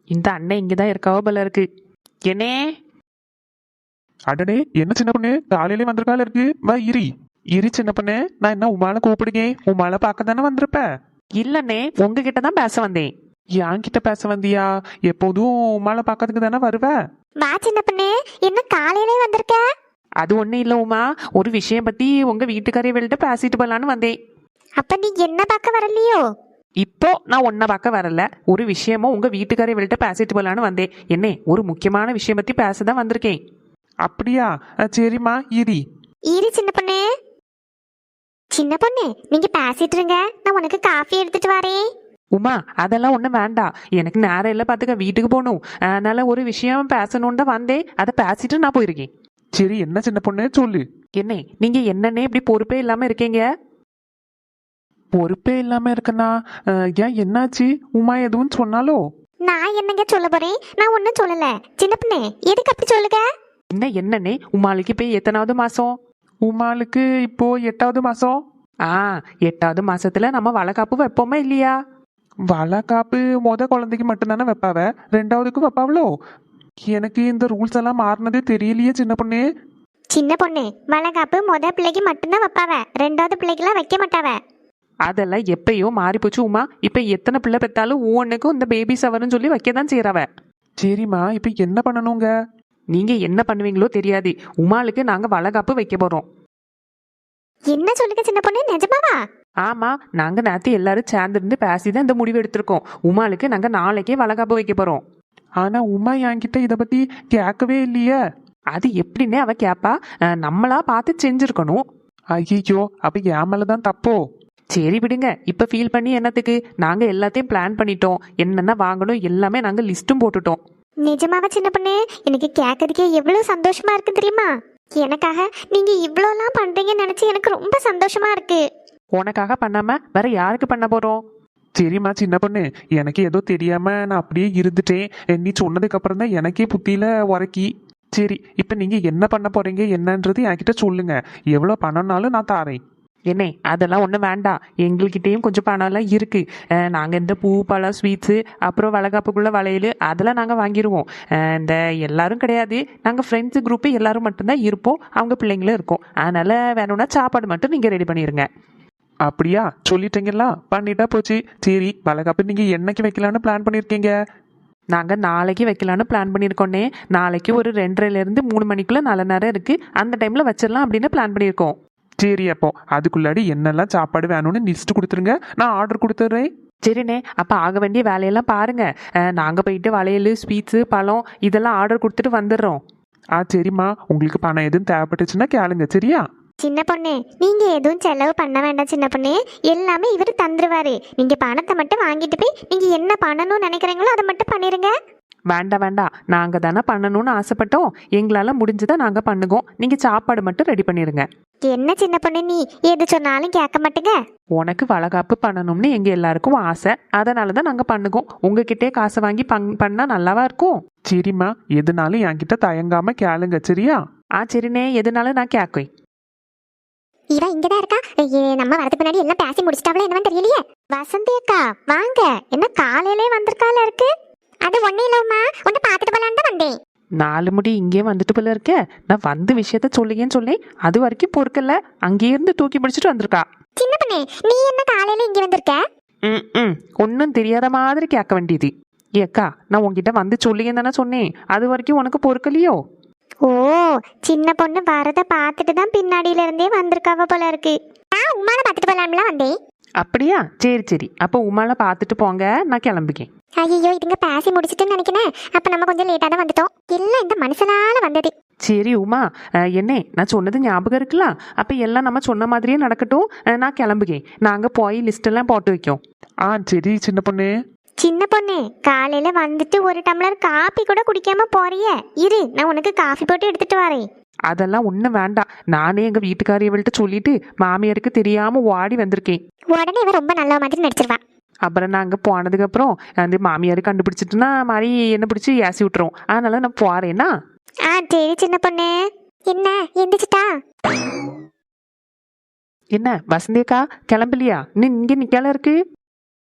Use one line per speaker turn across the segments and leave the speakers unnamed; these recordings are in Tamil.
இந்த அண்ணன் இங்கதான் இருக்காவோ போல இருக்கு. என்னே?
அடடே, என்ன சின்ன பொண்ணு காலையிலே வந்திருக்கால இருக்கு. வா இரி இரி சின்ன பொண்ணு. நான் என்ன உமால கூப்பிடுங்க, உமால பார்க்க தானே வந்திருப்ப.
இல்லண்ணே, உங்ககிட்ட தான் பேச வந்தேன்.
என்கிட்ட பேச வந்தியா? எப்போதும் உமால பார்க்கறதுக்கு தானே வருவ.
வா சின்ன பொண்ணு, என்ன காலையிலே வந்திருக்க?
அது ஒண்ணும் இல்ல உமா, ஒரு விஷயம் பத்தி உங்க வீட்டுக்காரியவள்கிட்ட பேசிட்டு போலான்னு வந்தேன்.
அப்ப நீ என்ன பார்க்க வரலையோ?
இப்போ நான் உன்னை பார்க்க வரல, ஒரு விஷயமும் உங்க வீட்டுக்காரியவள்கிட்ட பேசிட்டு போலான்னு வந்தேன். என்ன, ஒரு முக்கியமான விஷயம் பத்தி பேசதான் வந்திருக்கேன்.
அப்படியா? சரிம்மா இரி.
இரு சின்ன பொண்ணு. சின்ன பொண்ணு, நீங்க பேசிட்டு இருங்க, நான் உனக்கு காஃபி எடுத்துட்டு வரேன்.
உமா, அதெல்லாம் ஒன்றும் வேண்டாம், எனக்கு நேரம் இல்லை பார்த்துக்க, வீட்டுக்கு போகணும். அதனால ஒரு விஷயம் பேசணுன்னு தான் வந்தேன், அதை பேசிட்டு நான் போயிருக்கேன்.
சரி, என்ன சின்ன பொண்ணு சொல்லு.
என்ன நீங்க என்னன்னே இப்படி பொறுப்பே இல்லாம இருக்கீங்க?
பொறுப்பே இல்லாம இருக்கனா? ஏன் என்னாச்சு? உமா எதுவும் சொன்னாலோ?
நான் என்னங்க சொல்ல போறேன்? நான் ஒன்னும் சொல்லல. சின்ன பொண்ணு, எதுக்கு அப்படி சொல்லுங்க?
என்னன்னே, உமாளுக்கு போய் எத்தனாவது மாசம்?
உமாளுக்கு இப்போ 8வது மாசம்.
8வது மாசத்துல நம்ம வளகாப்பு வைப்போமா இல்லையா?
வளகாப்பு குழந்தைக்கு மட்டும்தானே வைப்பாவ, 2வதுக்கும் வைப்பாவளோ? எனக்கு இந்த ரூல்ஸ் எல்லாம் மாறினதே தெரியலையே சின்ன பொண்ணு.
சின்ன பொண்ணு, வளகாப்பு பிள்ளைக்கு மட்டும்தான் வைப்பாவ, 2வது பிள்ளைக்கெல்லாம் வைக்க மாட்டாவ.
அதெல்லாம் எப்பயோ மாறி போச்சு உமா. இப்ப எத்தனை பிள்ளை பெற்றாலும் ஒவ்வொன்றுக்கும் இந்த பேபி சவர்னு சொல்லி வைக்கதான் செய்யறவ.
சரிம்மா, இப்ப என்ன பண்ணணுங்க?
நீங்க என்ன பண்ணுவீங்களோ தெரியாது, உமாளுக்கு நாங்க வளகாப்பு வைக்க போறோம்.
என்ன சொல்லுங்க சின்ன பொண்ணு, நிஜமாவா?
ஆமா, நாங்க நேத்து எல்லாரும் சேர்ந்துருந்து பேசிதான் இந்த முடிவு எடுத்திருக்கோம். உமாளுக்கு நாங்க நாளைக்கே வளகாப்பு வைக்க போறோம்.
ஆனா உமா என்கிட்ட இத பத்தி கேட்கவே இல்லையே.
அது எப்படின்னே அவ கேப்பா, நம்மளா பார்த்து செஞ்சிருக்கணும்.
ஐயோ, அப்ப என் மேலதான் தப்போ?
சரி விடுங்க, இப்ப ஃபீல் பண்ணி என்னத்துக்கு? நாங்க எல்லாத்தையும் பிளான் பண்ணிட்டோம், என்னென்ன வாங்கணும் எல்லாமே நாங்க லிஸ்ட்டும் போட்டுட்டோம்.
நிஜமாவா சின்ன பொண்ணு? எனக்கு கேட்கறதுக்கே எவ்வளவு சந்தோஷமா இருக்கு தெரியுமா? எனக்காக நீங்க இவ்வளோலாம் பண்றீங்கன்னு நினைச்சு எனக்கு ரொம்ப சந்தோஷமா இருக்கு.
உனக்காக பண்ணாம வேற யாருக்கு பண்ண போறோம்?
சரிம்மா சின்ன பொண்ணு, எனக்கு ஏதோ தெரியாம நான் அப்படியே இருந்துட்டேன். நீ சொன்னதுக்கு அப்புறம் தான் எனக்கே புத்தியில உரைக்கி. சரி, இப்ப நீங்க என்ன பண்ண போறீங்க என்னன்றது என்கிட்ட சொல்லுங்க. எவ்வளவு பணம்னாலும் நான் தாரேன்.
என்ன, அதெல்லாம் ஒன்றும் வேண்டாம், எங்கள்கிட்டயும் கொஞ்சம் பணம்லாம் இருக்கு. நாங்கள் இந்த பூ பழம் ஸ்வீட்ஸு அப்புறம் வளகாப்புக்குள்ள வளையல் அதெல்லாம் நாங்கள் வாங்கிடுவோம். இந்த எல்லாரும் கிடையாது, நாங்கள் ஃப்ரெண்ட்ஸு குரூப்பு எல்லாரும் மட்டும்தான் இருப்போம், அவங்க பிள்ளைங்களும் இருக்கோம். அதனால வேணும்னா சாப்பாடு மட்டும் நீங்கள் ரெடி பண்ணிடுங்க.
அப்படியா? சொல்லிட்டீங்களா? பண்ணிட்டா போச்சு. சரி, வளகாப்பு நீங்க என்னைக்கு வைக்கலான்னு பிளான் பண்ணிருக்கீங்க?
நாங்கள் நாளைக்கு வைக்கலான்னு பிளான் பண்ணியிருக்கோன்னே. நாளைக்கு ஒரு 2:30லேருந்து 3 மணிக்குள்ளே நல்ல நேரம் இருக்குது, அந்த டைமில் வச்சிடலாம் அப்படின்னு பிளான் பண்ணியிருக்கோம்.
சரி, அப்போ அதுக்குள்ளாடி என்னெல்லாம் சாப்பாடு வேணும்னு லிஸ்ட் கொடுத்துருங்க, நான் ஆர்டர் கொடுத்துட்றேன்.
சரிண்ணே, அப்போ ஆக வேண்டிய வேலையெல்லாம் பாருங்க. நாங்கள் போயிட்டு வளையல் ஸ்வீட்ஸு பழம் இதெல்லாம் ஆர்டர் கொடுத்துட்டு வந்துடுறோம்.
சரிம்மா, உங்களுக்கு பணம் எதுவும் தேவைப்பட்டுச்சுன்னா கேளுங்க, சரியா?
சின்ன பொண்ணு, நீங்க எதுவும் செலவு பண்ண வேண்டாம் சின்ன பொண்ணு, எல்லாமே இவர் தந்துருவாரு. நீங்க பணத்தை மட்டும் வாங்கிட்டு போய் நீங்க என்ன பண்ணணும்னு நினைக்கிறீங்களோ அதை மட்டும் பண்ணிருங்க.
வேண்டாம் வேண்டாம், நாங்கள் தானே பண்ணணும்னு ஆசைப்பட்டோம், எங்களால் முடிஞ்சதை நாங்கள் பண்ணுவோம். நீங்கள் சாப்பாடு மட்டும் ரெடி பண்ணிடுங்க.
என்ன சின்ன பொண்ணு, நீ எது சொன்னாலும் கேட்க மாட்டேங்க.
உனக்கு வளகாப்பு பண்ணணும்னு எங்கள் எல்லாருக்கும் ஆசை, அதனால தான் நாங்கள் பண்ணுவோம். உங்ககிட்டே காசை வாங்கி பண்ணால் நல்லாவா இருக்கும்?
சரிம்மா, எதுனாலும் என்கிட்ட தயங்காம கேளுங்க, சரியா?
சரிண்ணே, எதுனாலும் நான் கேட்குவேன்.
இவ இங்கதான் இருக்கா. நம்ம வரதுக்கு முன்னாடி எல்லாம் பேசி முடிச்சிட்டாவளா என்னன்னு தெரியலையே. வசந்தி அக்கா வாங்க, என்ன காலையிலே வந்திருக்கால இருக்கு? அது ஒண்ணே இல்லம்மா, உன்னை பாத்துட்டு போலான்னு தான் வந்தேன்.
4 முடி இங்கே வந்துட்டு போல இருக்க. நான் வந்து விஷயத்த சொல்லுங்கன்னு சொல்லி அது வரைக்கும் பொறுக்கல, அங்கேயே இருந்து தூக்கி பிடிச்சிட்டு வந்திருக்கா.
சின்ன பொண்ணு, நீ என்ன காலையில இங்க வந்திருக்க?
ஒன்னும் தெரியாத மாதிரி கேட்க வேண்டியது. ஏக்கா, நான் உங்ககிட்ட வந்து சொல்லுங்கன்னு தானே சொன்னேன், அது வரைக்கும் உனக்கு பொறுக்கலையோ?
ஓ, சின்ன பொண்ணு வரத பாத்துட்டு தான் பின்னாடியில இருந்தே வந்திருக்காவ போல இருக்கு. நான் உமால பாத்துட்டு போலாம்ல வந்தேன்.
அப்படியா? சரி சரி, அப்போ உமால பார்த்துட்டு போங்க, நான் கிளம்பிக்கேன்.
ஐயோ, இதுங்க பேசி முடிச்சிட்டுன்னு நினைக்கிறேன். அப்ப நம்ம கொஞ்சம் லேட்டா தான் வந்துட்டோம். எல்லாம் இந்த மனுஷனால வந்தது.
சரி உமா, என்ன நான் சொன்னது ஞாபகம் இருக்கலாம்? அப்ப எல்லாம் நம்ம சொன்ன மாதிரியே நடக்கட்டும், நான் கிளம்புகேன். நாங்க போய் லிஸ்ட் எல்லாம் போட்டு வைக்கோம்.
சரி சின்ன பொண்ணு.
சின்ன பொண்ணு, காலையில வந்துட்டு ஒரு டம்ளர் காபி கூட குடிக்காம போறிய? இரு, நான் உனக்கு காஃபி போட்டு எடுத்துட்டு வரேன்.
அதெல்லாம் ஒன்றும் வேண்டாம், நானே எங்க வீட்டுக்காரியவள்கிட்ட சொல்லிட்டு மாமியாருக்கு தெரியாம ஓடி வந்திருக்கேன்.
உடனே இவ ரொம்ப நல்ல மாதிரி நடிச்சிருவா.
அப்புறம் நான் அங்கே போனதுக்கு அப்புறம் அந்த மாமியார் கண்டுபிடிச்சிட்டுனா மாதிரி என்ன பிடிச்சி ஏசி விட்டுரும். அதனால நான் போறேன்னா.
சரி சின்ன பொண்ணு. என்ன எந்திரிச்சிட்டா?
என்ன வசந்தியக்கா கிளம்பலையா? இன்னும் இங்கே நிக்கால இருக்கு.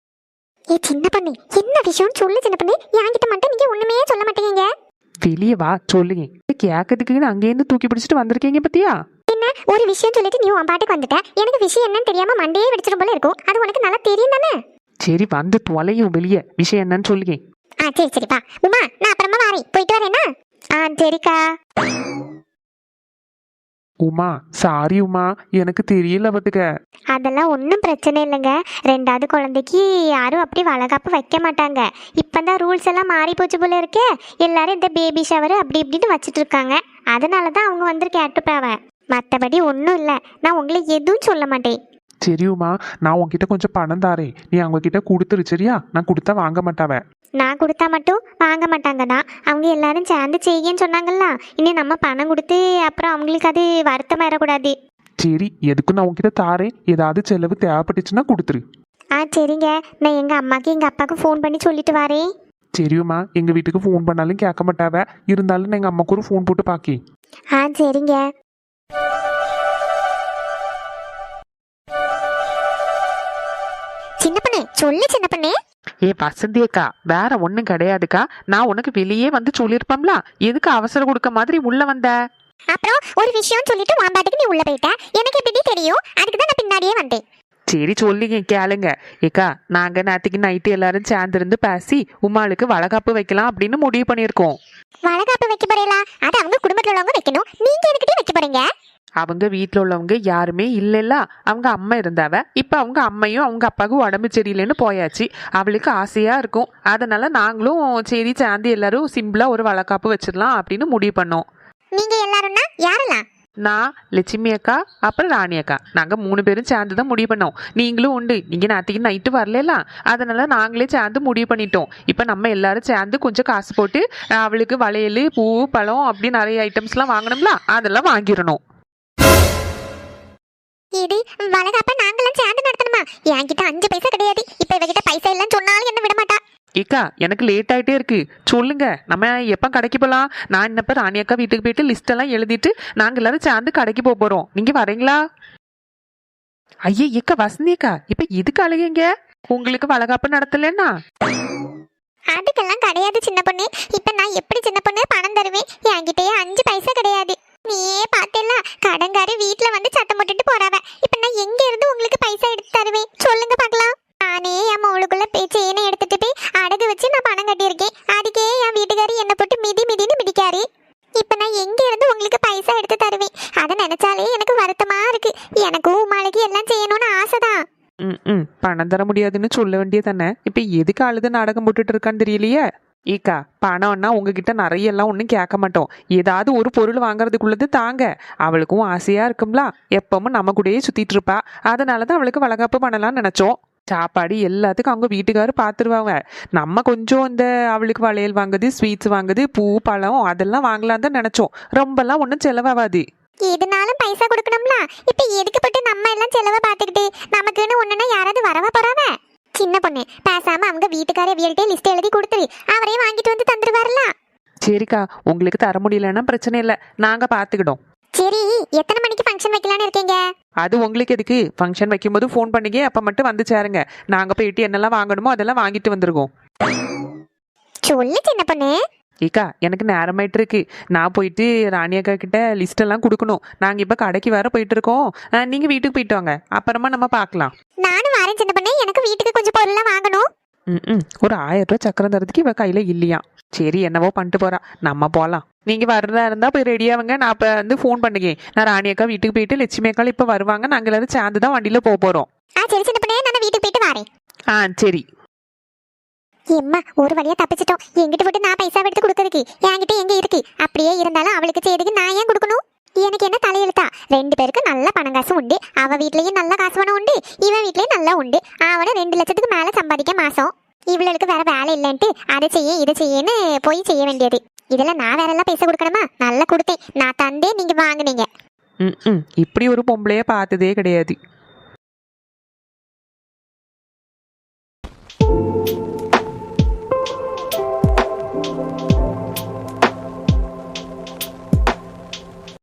ஏ சின்ன பொண்ணு, என்ன விஷயம் சொல்லு சின்ன பொண்ணு. என்கிட்ட மட்டும் நீங்க ஒண்ணுமே சொல்ல மாட்டேங்க.
வெளியே வா சொல்லுங்க. கேட்கறதுக்குன்னு அங்கேருந்து தூக்கி பிடிச்சிட்டு வந்திருக்கீங்க பத்தியா?
என்ன ஒரு விஷயம் சொல்லிட்டு நீ உன் பாட்டுக்கு வந்துட்ட. எனக்கு விஷயம் என்னன்னு தெரியாம மண்டையே வெடிச்சிடும் போல இருக்கும். அது உனக்கு நல்லா தெரியும் தானே?
சரி வந்து தொலையும் வெளியே. விஷயம் என்னன்னு சொல்லுங்க.
சரி சரிப்பா. உமா, நான் அப்புறமா வரேன். போயிட்டு வரேனா? சரிக்கா.
உமா சாரி உமா, எனக்கு தெரியல பத்துக்க.
அதெல்லாம் ஒன்றும் பிரச்சனை இல்லைங்க. ரெண்டாவது குழந்தைக்கு யாரும் அப்படி வளகாப்பு வைக்க மாட்டாங்க. இப்போதான் ரூல்ஸ் எல்லாம் மாறி போச்சு போல இருக்கே. எல்லாரும் இந்த பேபி ஷவர் அப்படி இப்படின்னு வச்சுட்டு இருக்காங்க. அதனால தான் அவங்க வந்து கேட்டுப்பாவ. மற்றபடி ஒன்றும் இல்லை. நான் உங்களை எதுவும் சொல்ல மாட்டேன்.
சரி உமா, நான் உன்கிட்ட கொஞ்சம் பணம் தாரேன், நீ அவங்க கிட்ட கொடுத்துரு சரியா? நான் கொடுத்தா வாங்க மாட்டாவ.
நான் கொடுத்தா மட்டும் வாங்க மாட்டாங்க தான். அவங்க எல்லாரும் சேர்ந்து செய்யன்னு சொன்னாங்கல்ல. இனி நம்ம பணம் கொடுத்து அப்புறம் அவங்களுக்கு அது வருத்தம் வரக்கூடாது.
சரி, எதுக்கும் நான் உன்கிட்ட தாரேன், ஏதாவது செலவு தேவைப்பட்டுச்சுன்னா கொடுத்துரு.
சரிங்க. நான் எங்கள் அம்மாக்கு எங்கள் அப்பாவுக்கு ஃபோன் பண்ணி சொல்லிட்டு வரேன்.
சரியுமா, எங்க வீட்டுக்கு ஃபோன் பண்ணாலும் கேட்க மாட்டாவ. இருந்தாலும் நான் எங்க அம்மாக்கு ஒரு ஃபோன் போட்டு பாக்கி.
சரிங்க. சின்ன பண்ணு சொல்லு சின்ன பண்ணு.
வசந்தி அக்கா, வேற ஒண்ணும் கிடையாதுக்கா. நான் உனக்கு வெளியே வந்து சொல்லியிருப்போம்ல, எதுக்கு அவசரம் கொடுக்க மாதிரி உள்ள வந்த?
அப்புறம் ஒரு விஷயம் சொல்லிட்டு வாம்பாட்டுக்கு நீ உள்ள போயிட்ட. எனக்கு எப்படி தெரியும்? அதுக்கு தான் நான் பின்னாடியே வந்தேன்.
சரி சொல்லிங்க கேளுங்க. ஏக்கா, நாங்க நேற்றுக்கு நைட்டு எல்லாரும் சேர்ந்திருந்து பேசி உமாளுக்கு வளகாப்பு வைக்கலாம் அப்படின்னு முடிவு பண்ணியிருக்கோம்.
வளகாப்பு வைக்க போறீங்களா? அது அவங்க குடும்பத்துல உள்ளவங்க வைக்கணும். நீங்க எதுக்கிட்டே வைக்க போறீங்க?
அவங்க வீட்டில் உள்ளவங்க யாருமே இல்லைல்ல. அவங்க அம்மா இருந்தாவ. இப்போ அவங்க அம்மையும் அவங்க அப்பாவுக்கும் உடம்பு சரியில்லைன்னு போயாச்சு. அவளுக்கு ஆசையா இருக்கும். அதனால நாங்களும் சரி சேர்ந்து எல்லாரும் சிம்பிளா ஒரு வளகாப்பு வச்சிடலாம் அப்படின்னு முடிவு பண்ணோம்.
நீங்க எல்லாரும்னா யாரெல்லாம்?
நான், லட்சுமி அக்கா, அப்புறம் ராணி அக்கா, நாங்கள் 3 பேரும் சேர்ந்து தான் முடிவு பண்ணோம். நீங்களும் உண்டு, நீங்கள் நேற்றுக்கு நைட்டு வரலாம். அதனால நாங்களே சேர்ந்து முடிவு பண்ணிட்டோம். இப்போ நம்ம எல்லாரும் சேர்ந்து கொஞ்சம் காசு போட்டு அவளுக்கு வளையல், பூ, பழம் அப்படி நிறைய ஐட்டம்ஸ்லாம் வாங்கணும்ல, அதெல்லாம் வாங்கிடணும்.
இது வளகாப்ப நாங்களும் சேர்ந்து நடத்தணுமா? என்கிட்ட 5 பைசா கிடையாது. இப்ப இவகிட்ட பைசா இல்லைன்னு சொன்னாலும் என்ன விட மாட்டா.
ஏக்கா, எனக்கு லேட் ஆகிட்டே இருக்கு. சொல்லுங்க, நம்ம எப்போ கடைக்கு போகலாம்? நான் இன்னப்போ ராணி அக்கா வீட்டுக்கு போயிட்டு லிஸ்ட் எல்லாம் எழுதிட்டு நாங்கள் எல்லாரும் சேர்ந்து கடைக்கு போக போகிறோம். நீங்கள் வரீங்களா? ஐயே ஏக்கா, வசந்தி அக்கா, இப்போ எதுக்கு அழகிங்க? உங்களுக்கு வளகாப்பு நடத்தலன்னா?
அதுக்கெல்லாம் கிடையாது சின்ன பொண்ணு. இப்ப நான் எப்படி சின்ன பொண்ணு பணம் தருவேன்? என்கிட்டயே 5 பைசா கிடையாது. நீயே பார்த்தேல, கடங்காரி வீட்டுல வந்து சத்தம் போட்டுட்டு போறாவ. இப்ப நான் எங்க இருந்து உங்களுக்கு பைசா எடுத்து தருவேன்? சொல்லுங்க பார்க்கலாம். நானே என் மவுளுக்குள்ள பேச்சேன்னு எடுத்துட்டு போய் அடகு வச்சு நான் பணம் கட்டியிருக்கேன். அதுக்கே என் வீட்டுக்காரி என்ன போட்டு மிதின்னு மிதிக்காரு. இப்ப நான் எங்க இருந்து உங்களுக்கு பைசா எடுத்து தருவேன்? அதை நினைச்சாலே எனக்கு வருத்தமா இருக்கு. எனக்கும் உமாளுக்கு எல்லாம் செய்யணும்னு ஆசைதான்.
பணம் தர முடியாதுன்னு சொல்ல வேண்டியதானே. இப்போ எதுக்கு அழுது நாடகம் போட்டுட்டு இருக்கான்னு தெரியலையே. ஏக்கா, பணம்னா உங்ககிட்ட நிறைய எல்லாம் ஒன்றும் கேட்க மாட்டோம். ஏதாவது ஒரு பொருள் வாங்குறதுக்குள்ளது தாங்க. அவளுக்கும் ஆசையா இருக்கும்ல, எப்பவும் நம்ம கூடயே சுத்திட்டு இருப்பா. அதனாலதான் அவளுக்கு வளகாப்பு பண்ணலாம்னு நினைச்சோம். சாப்பாடு எல்லாத்துக்கும் அவங்க வீட்டுக்காரு பார்த்துருவாங்க. நம்ம கொஞ்சம் இந்த அவளுக்கு வளையல் வாங்குது, ஸ்வீட்ஸ் வாங்குது, பூ, பழம் அதெல்லாம் வாங்கலாம் தான் நினைச்சோம். ரொம்பலாம் ஒன்றும் செலவாகாது.
எதுனாலும் பைசா கொடுக்கணும்ல. இப்ப எதுக்கு போட்டு நம்ம எல்லாம் செலவை பார்த்துக்கிட்டு நமக்குன்னு ஒண்ணுன்னா யாராவது வரவா போறாவ? சின்ன பொண்ணு, பேசாம அவங்க வீட்டுக்கார வீட்டே லிஸ்ட் எழுதி கொடுத்துரு. அவரே வாங்கிட்டு வந்து தந்துருவாருல.
சரிக்கா, உங்களுக்கு தர முடியலன்னா பிரச்சனை இல்லை, நாங்க பார்த்துக்கிட்டோம்.
சரி, எத்தனை மணிக்கு ஃபங்க்ஷன் வைக்கலான்னு இருக்கீங்க?
அது உங்களுக்கு எதுக்கு? ஃபங்க்ஷன் வைக்கும்போது ஃபோன் பண்ணிங்க, அப்போ மட்டும் வந்து சேருங்க. நாங்கள் போயிட்டு என்னெல்லாம் வாங்கணுமோ அதெல்லாம் வாங்கிட்டு வந்துருக்கோம்.
சொல்லு சின்ன பொண்ணு.
ஏக்கா, எனக்கு நேரமாயிட்டு இருக்கு. நான் போயிட்டு ராணி அக்கா கிட்ட லிஸ்ட் எல்லாம் கொடுக்கணும். நாங்கள் இப்போ கடைக்கு வேற போயிட்டு இருக்கோம். நீங்கள் வீட்டுக்கு போயிட்டு வாங்க, அப்புறமா நம்ம பார்க்கலாம்.
நானும் வரேன் சின்ன பொண்ணு. எனக்கு வீட்டுக்கு கொஞ்சம் பொருள்லாம் வாங்கணும்.
ஒரு 1000 ரூபாய் சக்கரம் தரதுக்கு இவ கையில இல்லையா? சரி, என்னவோ பண்ணிட்டு போறா, நம்ம போகலாம். நீங்கள் வர்றதா இருந்தால் போய் ரெடியாகுங்க. நான் இப்போ வந்து ஃபோன் பண்ணுங்க. நான் ராணி அக்கா வீட்டுக்கு போயிட்டு லட்சுமி அக்கா இப்போ வருவாங்க. நாங்கள் எல்லாரும் சேர்ந்து தான் வண்டியில் போக போகிறோம்.
சரி சின்ன பொண்ணு, நான் வீட்டுக்கு போயிட்டு வரேன்.
சரி.
எம்மா, ஒரு வழியா தப்பிச்சிட்டோம். எங்கிட்ட போட்டு நான் பைசா எடுத்து கொடுக்கறதுக்கு என்கிட்ட எங்க இருக்கு? அப்படியே இருந்தாலும் அவளுக்கு செய்யறதுக்கு நான் ஏன் கொடுக்கணும்? எனக்கு என்ன தலையெழுத்தா? 2 பேருக்கு நல்ல பணம் காசு உண்டு. அவ வீட்லயும் நல்ல காசு பணம் உண்டு, இவன் வீட்லயும் நல்லா உண்டு. அவனை 2 லட்சத்துக்கு மேல சம்பாதிக்க மாசம். இவளுக்கு வேற வேலை இல்லைன்ட்டு அதை செய்ய இதை செய்யன்னு போய் செய்ய வேண்டியது. இதெல்லாம் நான் வேற எல்லாம் பைசா கொடுக்கணுமா? நல்லா கொடுத்தேன், நான் தந்தே, நீங்க வாங்குனீங்க.
இப்படி ஒரு பொம்பளைய பார்த்ததே கிடையாது.